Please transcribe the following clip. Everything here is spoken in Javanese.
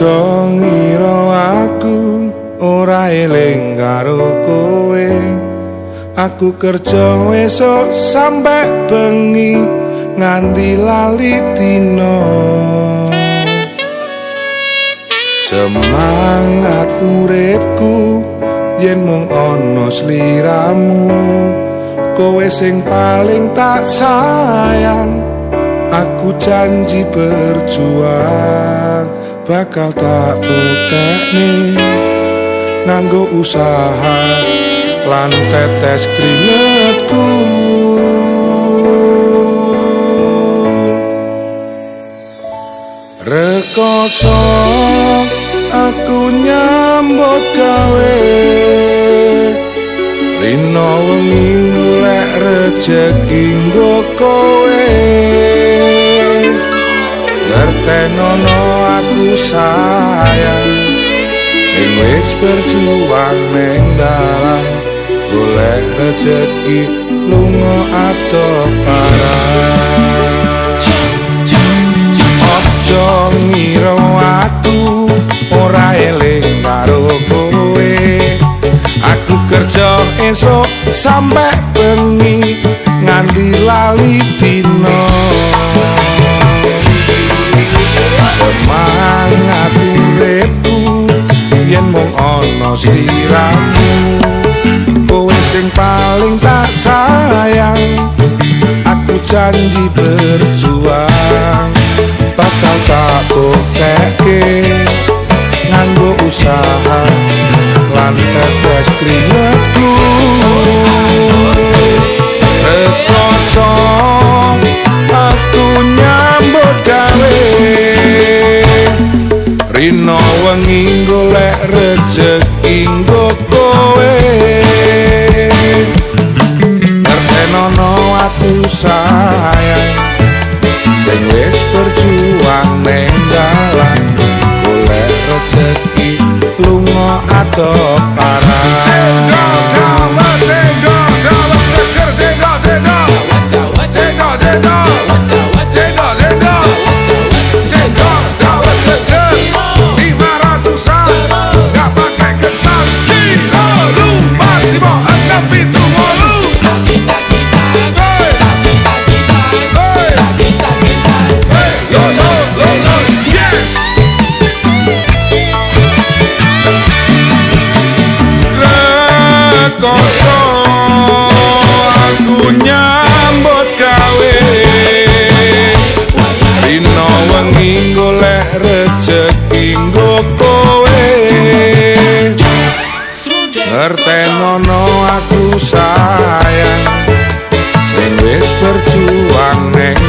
Aja ngira aku ora eling karo kowe. Aku kerja esuk sampe bengi nganti lali dina. Semangat uripku yen mung ana sliramu. Kowe sing paling tak sayang. Aku janji berjuang bakal tak buktekne nganggo usaha lan tetes keringetku. Rekoso aku nyambut gawe, rino wengi golek rejeki nggo kowe. Ngertenono aku sayang sing wis berjuang ning dalan golek rejeki lunga ato parah. Aja ngira aku ora eling karo kowe. Aku kerja esuk sampe bengi nganti lali dina. Semangat uripku yen mung ana sliramu. Kowe sing paling tak sayang. Aku janji berjuang bakal tak buktekke nganggo usaha lan tetes keringetku. Rekoso aku nyambut gawe, rino wengi golek rejeki nggo kowe. Ngertenono aku sayang sing wis berjuang ning dalan golek rejeki lunga ato parah. Rekoso aku nyambut gawe, rino wengi golek rejeki nggo kowe. Ngertenono aku sayang sing wis berjuang ning